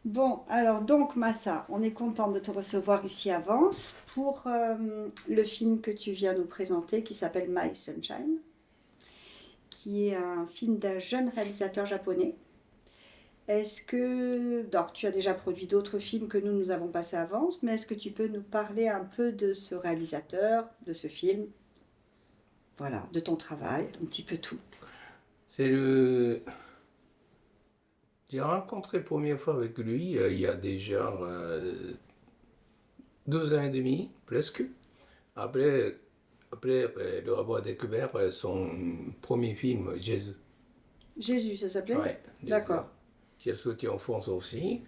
Bon, alors donc Massa, on est content de te recevoir ici à Vence pour le film que tu viens nous présenter qui s'appelle My Sunshine, qui est un film d'un jeune réalisateur japonais. Est-ce que, alors tu as déjà produit d'autres films que nous avons passés à Vence, mais est-ce que tu peux nous parler un peu de ce réalisateur, de ce film, voilà, de ton travail, un petit peu tout. C'est le. J'ai rencontré la première fois avec lui il y a déjà 12 ans et demi, presque. Après, après le avoir découvert son premier film, Jésus. Jésus, ça s'appelait? Ouais, Jésus. D'accord. Qui a sorti en France aussi.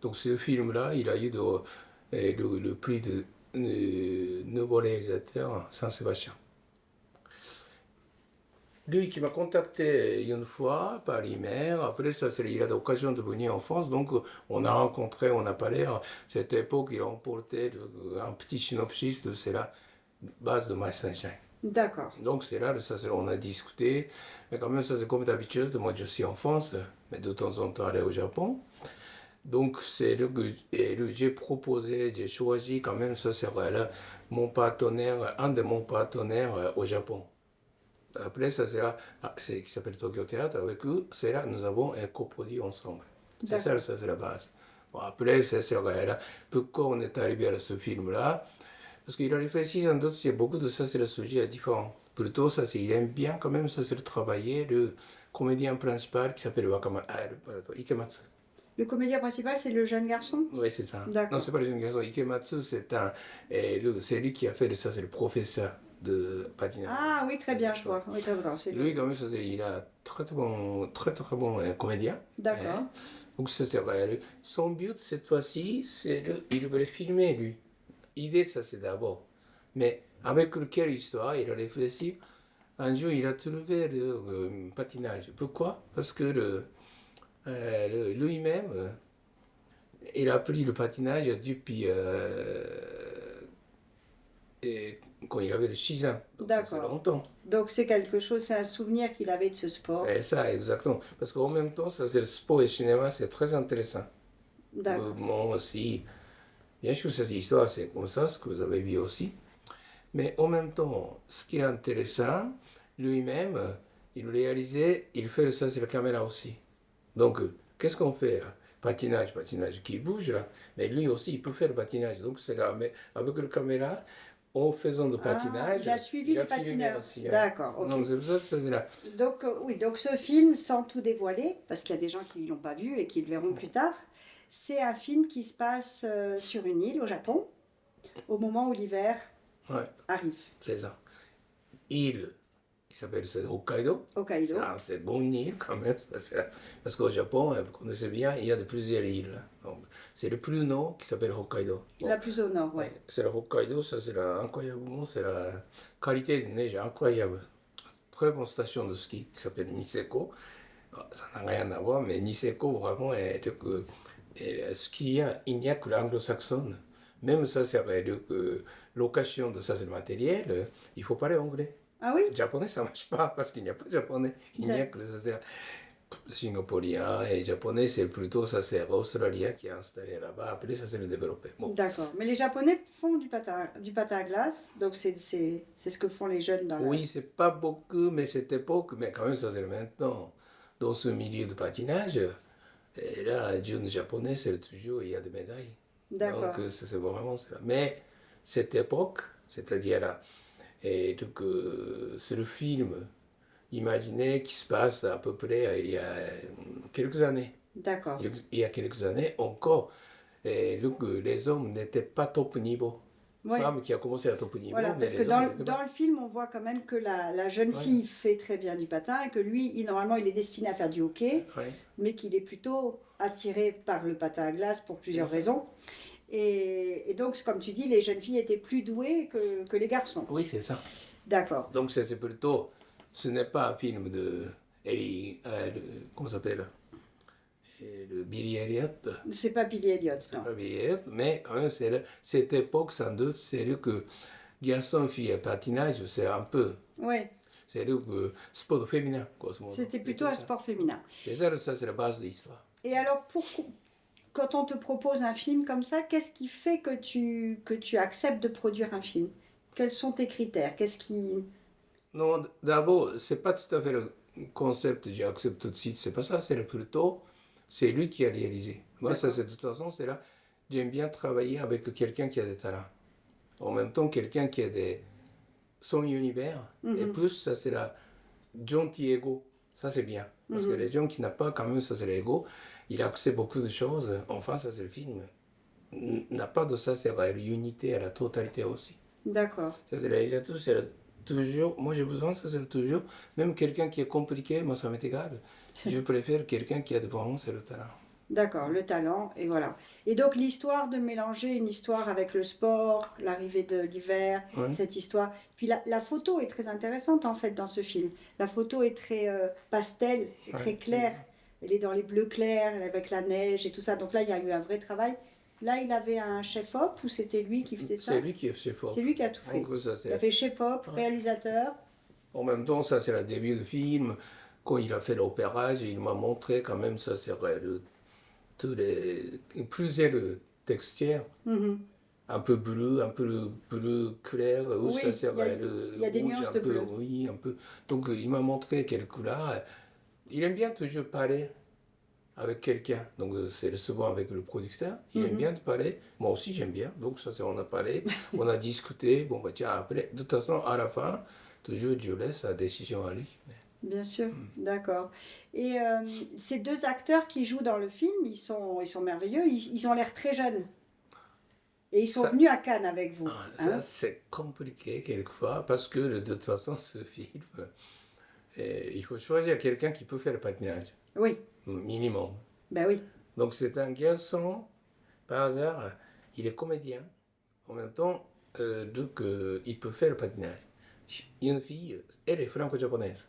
Donc ce film-là, il a eu le prix de nouveau réalisateur Saint-Sébastien. Lui qui m'a contacté une fois par email, après ça, il a l'occasion de venir en France, donc on a rencontré, on a parlé. À cette époque, il a emporté un petit synopsis de c'est la base de My Sunshine. D'accord. Donc c'est là, ça, on a discuté, mais quand même, ça c'est comme d'habitude, moi je suis en France, mais de temps en temps aller au Japon. Donc c'est là que j'ai proposé, j'ai choisi quand même, ça serait là, mon partenaire, un de mon partenaires au Japon. Après, ça sera, c'est qui s'appelle Tokyo Theatre, avec eux, c'est là nous avons un coproduit ensemble. C'est ça, D'accord. ça c'est la base. Bon, après, c'est là. Pourquoi on est arrivé à ce film-là? Parce qu'il a réfléchi sans doute, il y a beaucoup de ça, c'est le sujet différent. Plutôt, ça, il aime bien quand même, ça, c'est le travailler, le comédien principal qui s'appelle Ikematsu. Le comédien principal, c'est le jeune garçon? Oui, c'est ça. Non, D'accord. c'est pas le jeune garçon. Ikematsu, c'est lui qui a fait ça, c'est le professeur de patinage. Ah oui, très bien, je vois. Oui, d'accord, c'est lui. Lui, quand même, il a très très bon comédien. D'accord. Hein. Donc ça c'est vrai. Son but cette fois-ci, il voulait filmer lui. L'idée, ça c'est d'abord. Mais avec quelle histoire, il a réfléchi. Un jour, il a trouvé le patinage. Pourquoi? Parce que lui-même, il a appris le patinage depuis quand il avait 6 ans. Donc ça c'est D'accord. longtemps. Donc c'est quelque chose, c'est un souvenir qu'il avait de ce sport. C'est ça, exactement. Parce qu'en même temps, ça, c'est le sport et le cinéma, c'est très intéressant. D'accord. Mouvement aussi. Bien sûr, cette histoire, c'est comme ça, ce que vous avez vu aussi. Mais en même temps, ce qui est intéressant, lui-même, il réalisait, il fait ça sur la caméra aussi. Donc, qu'est-ce qu'on fait là? Patinage qui bouge là. Mais lui aussi, il peut faire le patinage. Donc, c'est là, mais avec la caméra, en faisant le Ah, patinage, il a suivi il les a filmé patineurs. aussi. Hein. D'accord, ok. Donc, c'est pour ça que ça, c'est là. Donc oui, donc ce film, sans tout dévoiler, parce qu'il y a des gens qui ne l'ont pas vu et qui le verront plus tard, c'est un film qui se passe sur une île au Japon, au moment où l'hiver Ouais, arrive. c'est ça. Île qui s'appelle Hokkaido. Hokkaido. C'est bonne île quand même. Parce qu'au Japon, vous connaissez bien, il y a de plusieurs îles. Donc, c'est le plus nord qui s'appelle Hokkaido. Bon, La plus au nord, ouais. ouais, c'est le Hokkaido, ça c'est incroyablement, c'est la qualité de neige incroyable. Très bonne station de ski qui s'appelle Niseko. Ça n'a rien à voir, mais Niseko vraiment est skieur, il n'y a que l'anglo-saxonne. Même ça, c'est l'occasion de ça, c'est le matériel, il faut parler anglais. Ah oui? Japonais, ça ne marche pas parce qu'il n'y a pas de japonais. Il n'y a que ça, c'est singapourien et japonais, c'est plutôt ça, c'est australien qui est installé là-bas. Après, ça, c'est le développé. Bon. D'accord. Mais les Japonais font du patin à glace, donc c'est ce que font les jeunes dans la... Oui, c'est pas beaucoup, mais cette époque, mais quand même, ça, c'est maintenant. Dans ce milieu de patinage, et là, jeune japonais, c'est toujours, il y a des médailles. D'accord. Donc, ça, c'est vraiment ça. Mais cette époque, c'est-à-dire là, et donc, c'est le film imaginé qui se passe à peu près il y a quelques années. D'accord. Il y a quelques années encore, et donc, les hommes n'étaient pas top niveau. Oui. Femmes qui a commencé à top niveau, Voilà, mais parce que les hommes n'étaient dans pas. le film, on voit quand même que la jeune Ouais, fille fait très bien du patin et que lui, normalement, il est destiné à faire du hockey, ouais, mais qu'il est plutôt attiré par le patin à glace pour c'est plusieurs ça. raisons. Et donc, comme tu dis, les jeunes filles étaient plus douées que les garçons. Oui, c'est ça. D'accord. Donc, c'est plutôt. Ce n'est pas un film de. Comment ça s'appelle? et le Billy Elliot. C'est pas Billy Elliot, C'est non. pas Billy Elliot, mais quand même, cette époque, sans doute, c'est là que garçon, fille et patinage, c'est un peu. Oui, C'est le sport féminin, grosso modo. c'était plutôt un sport féminin. C'est ça, c'est la base de l'histoire. Et alors, quand on te propose un film comme ça, qu'est-ce qui fait que tu acceptes de produire un film? Quels sont tes critères? Qu'est-ce qui... Non, d'abord, c'est pas tout à fait le concept, j'accepte tout de suite, c'est pas ça, c'est plutôt, c'est lui qui a réalisé. Moi, ça, c'est de toute façon, c'est là, j'aime bien travailler avec quelqu'un qui a des talents. En même temps, quelqu'un qui a son univers, et plus, ça, c'est la gentil ego. Ça, c'est bien. Parce que les gens qui n'ont pas, quand même, ça, c'est l'ego, il accepte beaucoup de choses. Enfin, ça, c'est le film. N'a pas de ça, c'est l'unité à la totalité aussi. D'accord. Ça, c'est réalisateur, c'est toujours, moi j'ai besoin, ça c'est toujours, même quelqu'un qui est compliqué, moi ça m'est égal. Je préfère quelqu'un qui a de vraiment, c'est le talent. D'accord, le talent, et voilà. Et donc l'histoire de mélanger une histoire avec le sport, l'arrivée de l'hiver, Ouais. cette histoire. Puis la photo est très intéressante en fait dans ce film. La photo est très pastel, est très Ouais. claire. Elle est dans les bleus clairs, avec la neige et tout ça. Donc là, il y a eu un vrai travail. Là, il avait un chef-op ou c'était lui qui faisait ça? C'est lui qui est chef op. C'est lui qui a tout fait. Donc, ça, Il a fait chef-op, réalisateur. en même temps, ça c'est le début du film. Quand il a fait l'opérage, il m'a montré quand même, ça c'est tous les plusieurs textures. Un peu bleu clair, ou Oui, ça c'est il y a des rouge nuances un de peu, bleu. oui, un peu. Donc il m'a montré quelques couleurs. Il aime bien toujours parler avec quelqu'un. Donc c'est souvent avec le producteur. Il aime bien de parler. Moi aussi j'aime bien. Donc ça c'est on a parlé, on a discuté. Bon bah tiens après, de toute façon à la fin, toujours je laisse la décision à lui. Bien sûr, d'accord. Et ces deux acteurs qui jouent dans le film, ils sont merveilleux, ils ont l'air très jeunes. Et ils sont Ça- venus à Cannes avec vous. Ça Hein? c'est compliqué quelquefois parce que de toute façon ce film, il faut choisir quelqu'un qui peut faire le patinage, Oui, minimum. ben oui, Donc c'est un garçon, par hasard, il est comédien. En même temps, donc il peut faire le patinage. Une fille, elle est franco-japonaise.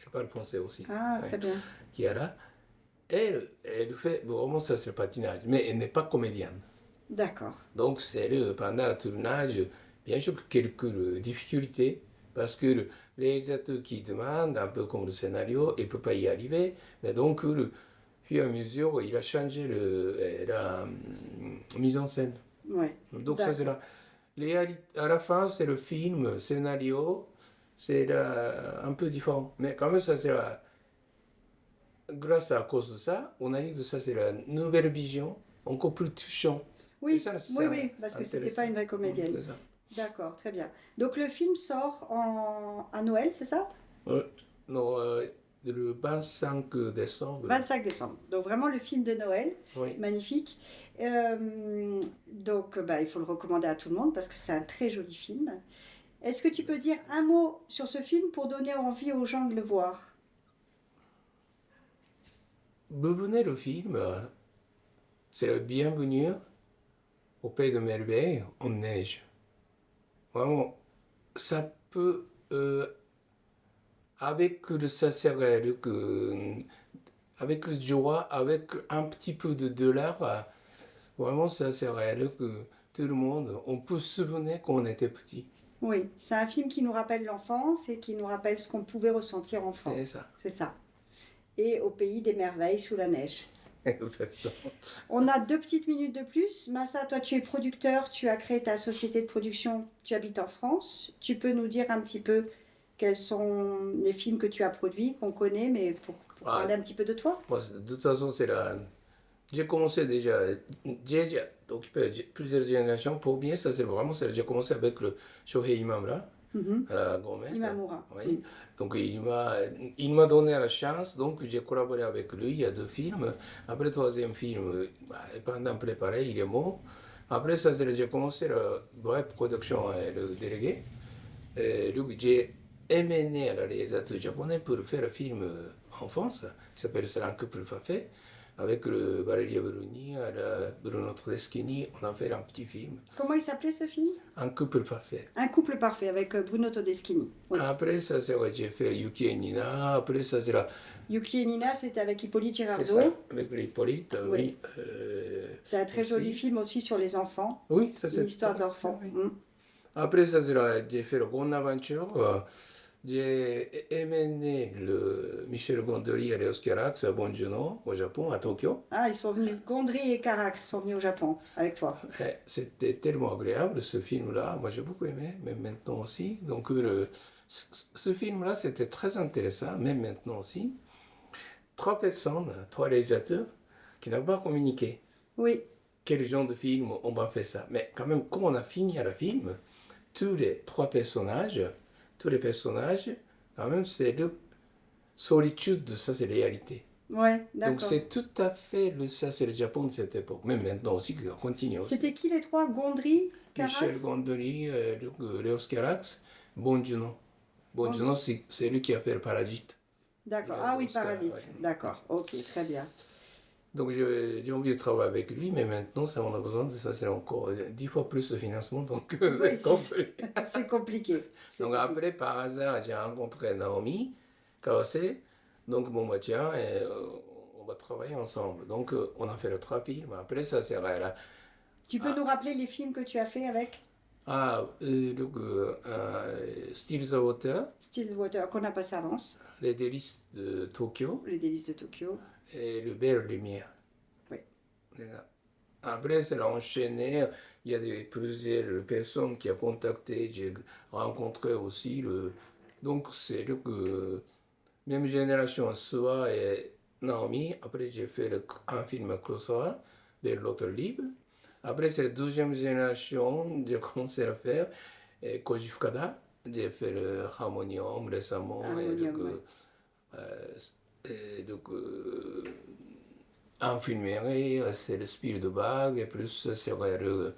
Elle parle français aussi. ah, Ouais. très bien. Chiara, elle fait vraiment ça, c'est le patinage, mais elle n'est pas comédienne. D'accord. Donc c'est pendant le tournage, bien sûr quelques difficultés, parce que le réalisateur qui demande, un peu comme le scénario, il ne peut pas y arriver. Mais donc, au fur et à mesure, il a changé la mise en scène. Ouais. Donc ça c'est à la fin, c'est le film, scénario, c'est un peu différent. Mais quand même, ça c'est grâce à cause de ça, on a dit que ça c'est la nouvelle vision, encore plus touchante. Oui, C'est ça, oui, parce que c'était pas une vraie comédienne. C'est ça. D'accord, très bien. Donc le film sort à Noël, c'est ça? Non, le 25 décembre. 25 décembre. Donc vraiment le film de Noël, Oui. magnifique. Donc bah, il faut le recommander à tout le monde parce que c'est un très joli film. Est-ce que tu peux dire un mot sur ce film pour donner envie aux gens de le voir? Vous venez le film, c'est le bienvenue au Pays de Merveille en neige. Vraiment, ça peut, avec le sincère, avec le joie, avec un petit peu de dollars, vraiment ça c'est réel que tout le monde, on peut se souvenir quand on était petit. Oui, c'est un film qui nous rappelle l'enfance et qui nous rappelle ce qu'on pouvait ressentir enfant. C'est ça. C'est ça. Et au pays des merveilles sous la neige. Exactement. On a 2 petites minutes de plus. Massa, toi tu es producteur, tu as créé ta société de production, tu habites en France. Tu peux nous dire un petit peu quels sont les films que tu as produits, qu'on connaît, mais pour parler un petit peu de toi? Moi, de toute façon, c'est la... J'ai commencé déjà, j'ai occupé plusieurs générations. Pour bien, ça c'est vraiment ça. J'ai commencé avec le Shohei Imamura, à la Gourmet. Imamura. Oui. Donc il m'a donné la chance, donc j'ai collaboré avec lui. Il y a 2 films. Après le 3e film, pendant préparé, il est mort. Après ça, j'ai commencé la vraie production, le délégué. Donc j'ai amené le réalisateur japonais pour faire un film en France, qui s'appelle C'est un couple parfait. avec le Valeria Bruni, Bruno Todeschini, on a fait un petit film, Comment il s'appelait ce film? Un couple parfait. Un couple parfait avec Bruno Todeschini. Oui. Après ça, j'ai fait Yuki et Nina, après ça, c'est Yuki et Nina, c'était avec Hippolyte c'est Girardot. ça, avec Hippolyte, Oui. oui. C'est un très aussi. joli film aussi sur les enfants. Oui, ça Une c'est histoire d'enfants. oui. Mm. Après ça, j'ai fait le Grande Aventure. J'ai emmené le Michel Gondry et Léos Carax à Bonjuno, au Japon, à Tokyo. Ah, ils sont venus. Gondry et Carax sont venus au Japon avec toi. Et c'était tellement agréable ce film-là. Moi, j'ai beaucoup aimé, même maintenant aussi. Donc, ce film-là, c'était très intéressant, même maintenant aussi. 3 personnes, 3 réalisateurs qui n'ont pas communiqué. Oui. Quel genre de film on va faire ça? Mais quand même, comme on a fini à la film, tous les 3 personnages, quand même, c'est le solitude, ça c'est la réalité. Ouais, Donc d'accord. c'est tout à fait ça c'est le Japon de cette époque. Même maintenant aussi, qui continue aussi. C'était qui les trois? Gondry, Carax? Michel Gondry, Léos Carax, Bonjuno. Bonjuno, c'est lui qui a fait le Parasite. D'accord. Il a Ah oui, Oscar, Parasite. ouais. D'accord. Ok, très bien. Donc j'ai envie de travailler avec lui, mais maintenant ça, on a besoin de ça, c'est encore 10 fois plus de financement, donc Oui, c'est compris. c'est compliqué. C'est Donc compliqué. après, par hasard, j'ai rencontré Naomi Kawase. Donc bon, bah tiens, on va travailler ensemble. Donc on a fait les 3 films. Après, ça sera là. Tu peux nous rappeler les films que tu as fait avec Donc, Still the Water, Stillwater, qu'on a passé avance, Les délices de Tokyo Les délices de Tokyo. et Le Belle Lumière. Oui. C'est ça. Après, c'est enchaîné. Il y a plusieurs personnes qui ont contacté. J'ai rencontré aussi Donc, c'est même génération, Sua et Naomi. Après, j'ai fait un film Kurosawa, de l'autre libre. Après, c'est la 12e génération, j'ai commencé à faire Koji Fukada. J'ai fait le Harmonium récemment. Harmonium, ouais. Un film, c'est le Spielberg, et plus c'est le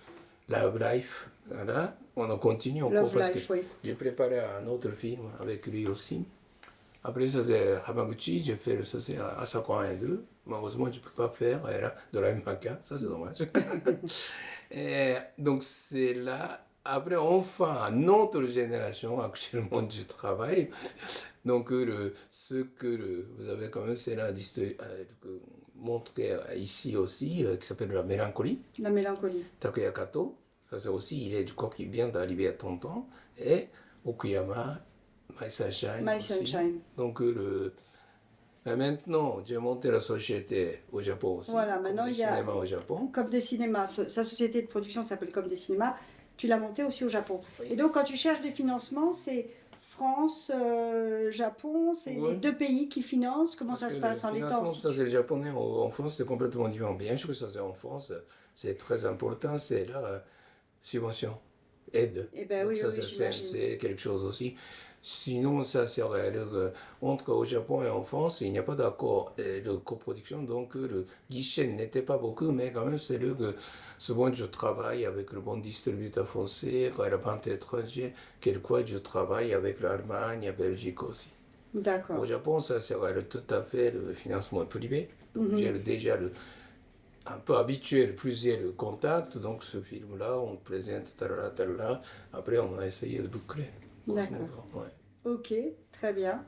Love Life. Voilà. On a continué encore Love parce Life, que oui. j'ai préparé un autre film avec lui aussi. Après ça c'est Hamaguchi, j'ai fait ça c'est Asako 1 et 2. Malheureusement je ne peux pas faire de la même maca, ça c'est dommage. Et donc c'est là, après enfin notre génération actuellement je travaille. Donc ce que vous avez quand même c'est là montré ici aussi, qui s'appelle La Mélancolie, La mélancolie. Takuya Kato. Ça c'est aussi, je crois qu'il vient d'arriver à Tonton. Et Okuyama, My Sunshine. My aussi. Sunshine. Donc mais maintenant, j'ai monté la société au Japon aussi. Voilà, comme maintenant, le il y a- cinéma au Japon. Comme des cinémas. Sa société de production s'appelle Comme des cinémas. Tu l'as montée aussi au Japon. Oui. Et donc, quand tu cherches des financements, c'est France, Japon, c'est Ouais. les 2 pays qui financent. Comment Parce ça se que passe le en étant financement, ça c'est le japonais. En France, c'est complètement différent. Bien sûr que ça c'est en France, c'est très important, c'est la subvention, aide. Eh ben Donc oui, ça oui, j'imagine. c'est quelque chose aussi. Sinon, ça serait entre au Japon et en France, il n'y a pas d'accord de coproduction, donc le guichet n'était pas beaucoup, mais quand même c'est souvent je travaille avec le bon distributeur français, quand la vente étrangère, quelquefois je travaille avec l'Allemagne, la Belgique aussi. Au D'accord. Japon, ça serait tout à fait le financement privé. Donc Mhm. j'ai déjà un peu habitué, plusieurs contacts. Donc ce film-là, on présente talala, talala. Après, on a essayé de boucler. D'accord. Ouais. Ok, très bien.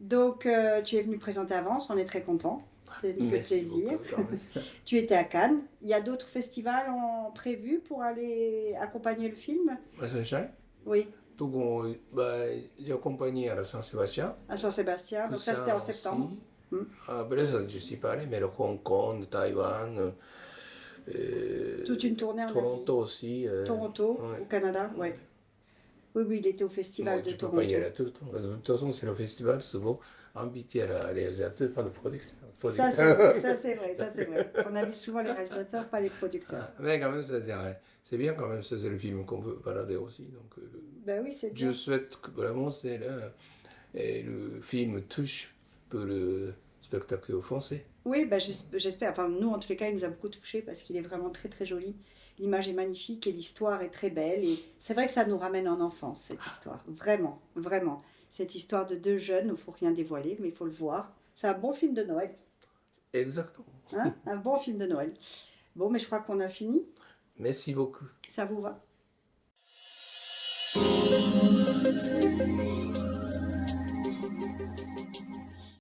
Donc, tu es venu présenter Avance, on est très content. Ça nous fait Merci plaisir. beaucoup, quand même. Tu étais à Cannes. Il y a d'autres festivals prévus pour aller accompagner le film? My Sunshine. Oui, Donc j'ai accompagné à la Saint-Sébastien. à Saint-Sébastien. Donc ça, c'était en septembre. Aussi. Après ça, je suis pas allé, mais le Hong Kong, Taïwan, Toute une tournée en Asie. Toronto aussi. Toronto, ouais. au Canada, oui. Oui, oui, il était au festival Moi, de tu peux Toronto. pas y aller tout le temps. De toute façon, c'est le festival, souvent invité à la réalisateur, pas le producteur. Ça, c'est vrai, ça, c'est vrai. On invite souvent les réalisateurs, pas les producteurs. Mais quand même, c'est bien quand même, ça c'est le film qu'on veut balader aussi. Donc, Ben oui, c'est bien. je souhaite que vraiment c'est là, et le film touche pour le spectateur français. Oui, ben j'espère. Enfin, nous, en tous les cas, il nous a beaucoup touchés parce qu'il est vraiment très, très joli. L'image est magnifique et l'histoire est très belle. Et c'est vrai que ça nous ramène en enfance, cette histoire. Vraiment, vraiment. Cette histoire de 2 jeunes, il ne faut rien dévoiler, mais il faut le voir. C'est un bon film de Noël. Exactement. Hein, un bon film de Noël. Bon, mais je crois qu'on a fini. Merci beaucoup. Ça vous va?